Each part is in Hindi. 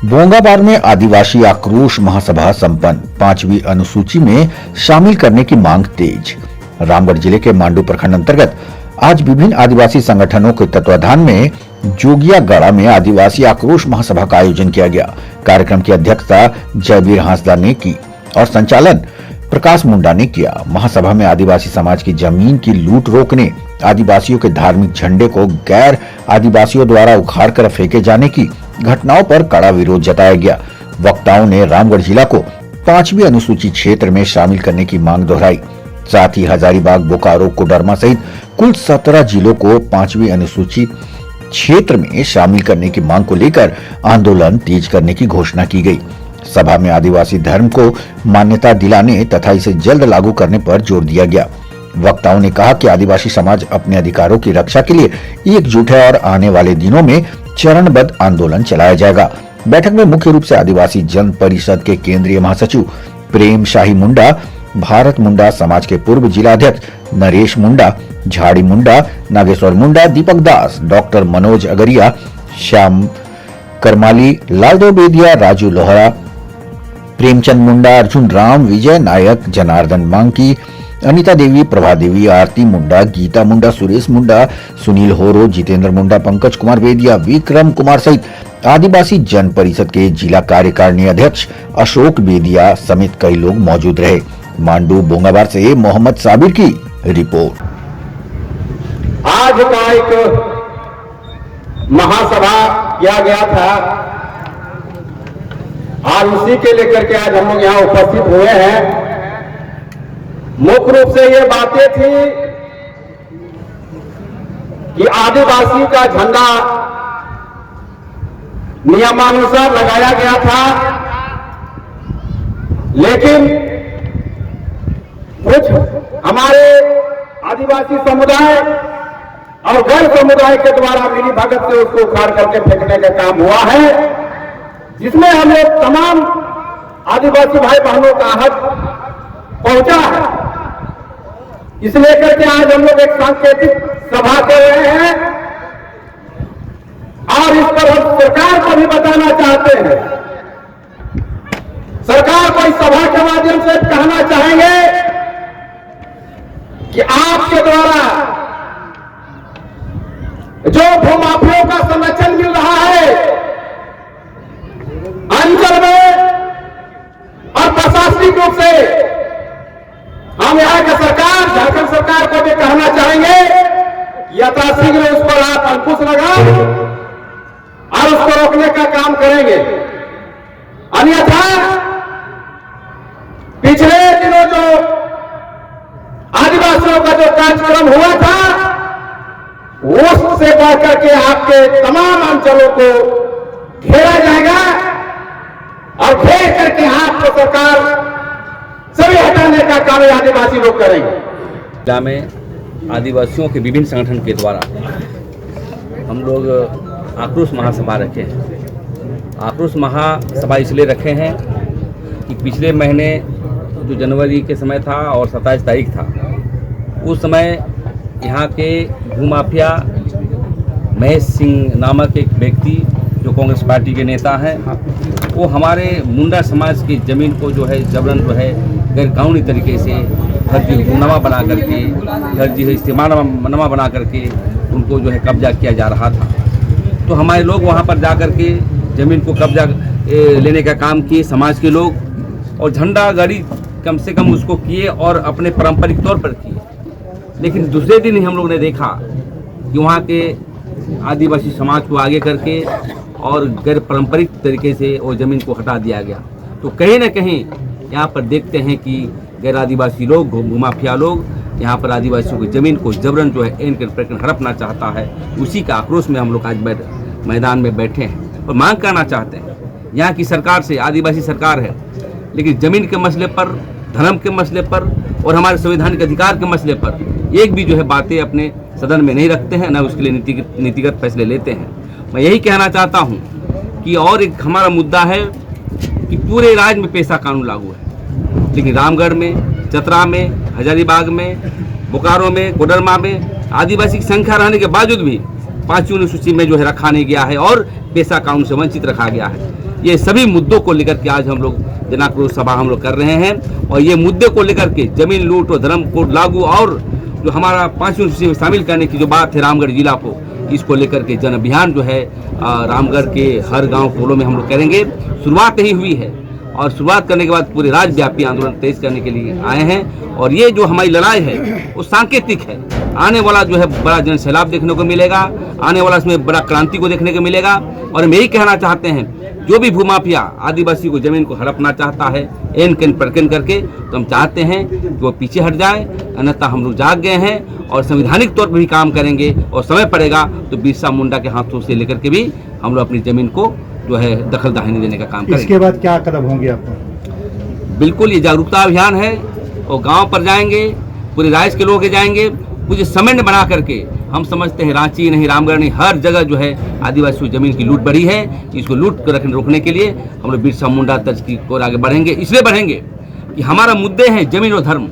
बोंगाबार में आदिवासी आक्रोश महासभा संपन्न, 5वीं अनुसूची में शामिल करने की मांग तेज। रामगढ़ जिले के मांडू प्रखंड अंतर्गत आज विभिन्न आदिवासी संगठनों के तत्वाधान में जोगियागढ़ा में आदिवासी आक्रोश महासभा का आयोजन किया गया। कार्यक्रम की अध्यक्षता जयवीर हांसदा ने की और संचालन प्रकाश मुंडा ने किया। महासभा में आदिवासी समाज की जमीन की लूट रोकने, आदिवासियों के धार्मिक झंडे को गैर आदिवासियों द्वारा उखाड़ कर फेंके जाने की घटनाओं पर कड़ा विरोध जताया गया। वक्ताओं ने रामगढ़ जिला को 5वीं अनुसूची क्षेत्र में शामिल करने की मांग दोहराई। साथ ही हजारीबाग, बोकारो, कोडरमा सहित कुल 17 जिलों को 5वीं अनुसूची क्षेत्र में शामिल करने की मांग को लेकर आंदोलन तेज करने की घोषणा की गई। सभा में आदिवासी धर्म को मान्यता दिलाने तथा इसे जल्द लागू करने पर जोर दिया गया। वक्ताओं ने कहा कि आदिवासी समाज अपने अधिकारों की रक्षा के लिए एकजुट है और आने वाले दिनों में चरणबद्ध आंदोलन चलाया जाएगा। बैठक में मुख्य रूप से आदिवासी जन परिषद के केंद्रीय महासचिव प्रेम शाही मुंडा, भारत मुंडा समाज के पूर्व जिला अध्यक्ष नरेश मुंडा, झाड़ी मुंडा, नागेश्वर मुंडा, दीपक दास, डॉक्टर मनोज अगरिया, श्याम करमाली, लालदेव बेदिया, राजू लोहरा, प्रेमचंद मुंडा, अर्जुन राम, विजय नायक, जनार्दन मांकी, अनिता देवी, प्रभा देवी, आरती मुंडा, गीता मुंडा, सुरेश मुंडा, सुनील होरो, जितेंद्र मुंडा, पंकज कुमार बेदिया, विक्रम कुमार सहित आदिवासी जन परिषद के जिला कार्यकारिणी अध्यक्ष अशोक बेदिया समेत कई लोग मौजूद रहे। मांडू बोंगाबार से मोहम्मद साबिर की रिपोर्ट। आज का एक महासभा किया गया था, आज उसी के लेकर के आज हम लोग यहाँ उपस्थित हुए हैं। मुख्य रूप से ये बातें थी कि आदिवासी का झंडा नियमानुसार लगाया गया था, लेकिन कुछ हमारे आदिवासी समुदाय और गैर समुदाय के द्वारा मिली भगत से उसको उखाड़ करके फेंकने का काम हुआ है, जिसमें हम लोग तमाम आदिवासी भाई बहनों का हक पहुंचा है। इस लेकर के आज हम लोग एक सांकेतिक सभा कर रहे हैं और इस पर हम सरकार को भी बताना चाहते हैं। सरकार को इस सभा के माध्यम से कहना चाहेंगे कि आपके द्वारा जो भूमाफियों का संरक्षण मिल रहा है अंचल में और प्रशासनिक रूप से, हम यहाँ की सरकार, झारखंड सरकार को भी कहना चाहेंगे यथाशीघ्र उस पर आप अंकुश लगाओ और उसको रोकने का काम करेंगे। अन्यथा पिछले दिनों जो आदिवासियों का जो कार्यक्रम हुआ था उससे बढ़कर के आपके तमाम अंचलों को घेरा जाएगा और घेर करके आपको सरकार सभी हटाने का काम आदिवासी लोग करेंगे। जिला में आदिवासियों के विभिन्न संगठन के द्वारा हम लोग आक्रोश महासभा रखे हैं। आक्रोश महासभा इसलिए रखे हैं कि पिछले महीने जो जनवरी के समय था और 27 तारीख था, उस समय यहाँ के भूमाफिया महेश सिंह नामक एक व्यक्ति जो कांग्रेस पार्टी के नेता हैं, वो हमारे मुंडा समाज की ज़मीन को जो है जबरन जो है गैर कानूनी तरीके से फर्जीनामा बना करके, फर्जी इस्तेमालनामा बना करके उनको जो है कब्जा किया जा रहा था। तो हमारे लोग वहाँ पर जा कर के ज़मीन को कब्जा लेने का काम किए, समाज के लोग, और झंडा गाड़ी कम से कम उसको किए और अपने पारंपरिक तौर पर किए। लेकिन दूसरे दिन ही हम लोग ने देखा कि वहाँ के आदिवासी समाज को आगे करके और गैर पारंपरिक तरीके से वो ज़मीन को हटा दिया गया। तो कहीं ना कहीं यहाँ पर देखते हैं कि गैर आदिवासी लोग, भूमाफिया लोग यहाँ पर आदिवासियों की ज़मीन को जबरन जो है एन प्रकरण हड़पना चाहता है। उसी का आक्रोश में हम लोग आज मैदान में बैठे हैं और मांग करना चाहते हैं। यहाँ की सरकार से, आदिवासी सरकार है, लेकिन ज़मीन के मसले पर, धर्म के मसले पर और हमारे संवैधानिक अधिकार के मसले पर एक भी जो है बातें अपने सदन में नहीं रखते हैं, न उसके लिए नीतिगत फैसले लेते हैं। मैं यही कहना चाहता हूँ कि और एक हमारा मुद्दा है कि पूरे राज्य में पेशा कानून लागू है, लेकिन रामगढ़ में, चतरा में, हजारीबाग में, बोकारो में, कोडरमा में आदिवासी की संख्या रहने के बावजूद भी 5वीं अनुसूची में जो है रखा नहीं गया है और पेशा कानून से वंचित रखा गया है। ये सभी मुद्दों को लेकर के आज हम लोग जन आक्रोश सभा हम लोग कर रहे हैं। और ये मुद्दे को लेकर के जमीन लूट और धर्म कोड लागू और जो हमारा 5वीं अनुसूची में शामिल करने की जो बात है रामगढ़ जिला को, इसको लेकर के जन अभियान जो है रामगढ़ के हर गांव कोलों में हम लोग करेंगे। शुरुआत ही हुई है और शुरुआत करने के बाद पूरे राज्यव्यापी आंदोलन तेज करने के लिए आए हैं। और ये जो हमारी लड़ाई है वो सांकेतिक है। आने वाला जो है बड़ा जन सैलाब देखने को मिलेगा, आने वाला इसमें बड़ा क्रांति को देखने को मिलेगा। और हम यही कहना चाहते हैं, जो भी भूमाफिया आदिवासी को जमीन को हड़पना चाहता है एन केन परकेन करके, तो हम चाहते हैं कि वो पीछे हट जाए। अन्यथा हम लोग जाग गए हैं और संवैधानिक तौर पर भी काम करेंगे और समय पड़ेगा तो बिरसा मुंडा के हाथों से लेकर के भी हम लोग अपनी जमीन को जो है दखल दाहिनी देने का काम करेंगे। इसके बाद क्या कदम होंगे आपको? बिल्कुल ये जागरूकता अभियान है और गांव पर जाएंगे, पूरे राज्य के लोग के जाएंगे। कुछ समन्वय बना करके हम समझते हैं रांची नहीं, रामगढ़ नहीं, हर जगह जो है आदिवासी जमीन की लूट बढ़ी है। इसको लूट कर रोकने के लिए हम लोग बिरसा मुंडा तर्ज की ओर आगे बढ़ेंगे। इसलिए बढ़ेंगे कि हमारा मुद्दे हैं जमीन और धर्म।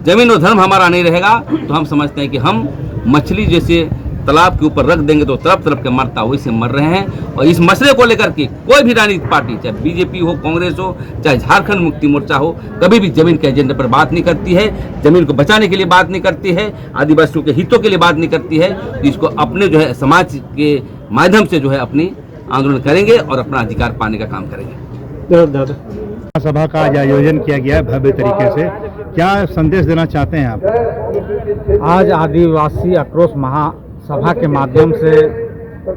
जमीन और धर्म हमारा नहीं रहेगा तो हम समझते हैं कि हम मछली जैसे तालाब के ऊपर रख देंगे तो तरफ तरफ के मरता वैसे मर रहे हैं। और इस मसले को लेकर के कोई भी राजनीतिक पार्टी, चाहे बीजेपी हो, कांग्रेस हो, चाहे झारखंड मुक्ति मोर्चा हो, कभी भी जमीन के एजेंडे पर बात नहीं करती है, जमीन को बचाने के लिए बात नहीं करती है, आदिवासियों के हितों के लिए बात नहीं करती है। तो इसको अपने जो है समाज के माध्यम से जो है अपनी आंदोलन करेंगे और अपना अधिकार पाने का काम करेंगे। सभा का आज आयोजन किया गया है भव्य तरीके से, क्या संदेश देना चाहते हैं आप? आज आदिवासी आक्रोश महासभा के माध्यम से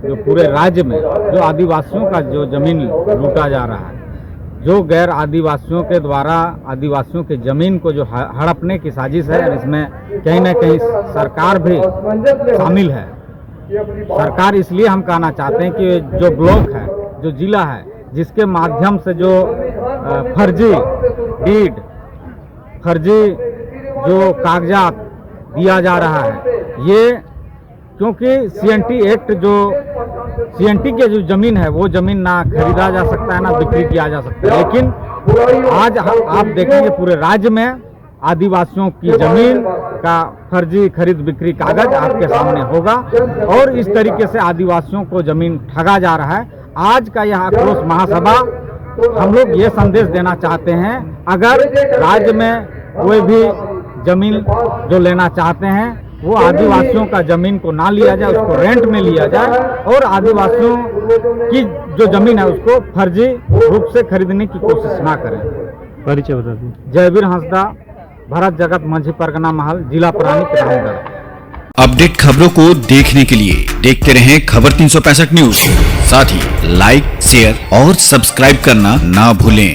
जो पूरे राज्य में जो आदिवासियों का जो जमीन लूटा जा रहा है, जो गैर आदिवासियों के द्वारा आदिवासियों के जमीन को जो हड़पने की साजिश है, इसमें कहीं ना कहीं सरकार भी शामिल है। सरकार इसलिए हम कहना चाहते हैं कि जो ब्लॉक है, जो जिला है, जिसके माध्यम से जो फर्जी डीड, फर्जी जो कागजात दिया जा रहा है, ये क्योंकि सीएनटी एक्ट जो सीएनटी के जो जमीन है वो जमीन ना खरीदा जा सकता है ना बिक्री किया जा सकता है। लेकिन आज आप देखेंगे पूरे राज्य में आदिवासियों की जमीन का फर्जी खरीद बिक्री कागज आपके सामने होगा और इस तरीके से आदिवासियों को जमीन ठगा जा रहा है। आज का यह आक्रोश महासभा हम लोग ये संदेश देना चाहते हैं, अगर राज्य में कोई भी जमीन जो लेना चाहते हैं वो आदिवासियों का जमीन को ना लिया जाए, उसको रेंट में लिया जाए और आदिवासियों की जो जमीन है उसको फर्जी रूप से खरीदने की कोशिश ना करें। परिचय बता दीजिए। जयवीर हंसदा, भरत जगत मंझी परगना महल, जिला प्राणी रामगढ़। अपडेट खबरों को देखने के लिए देखते रहें खबर 365 न्यूज। साथ ही लाइक, शेयर और सब्सक्राइब करना ना भूलें।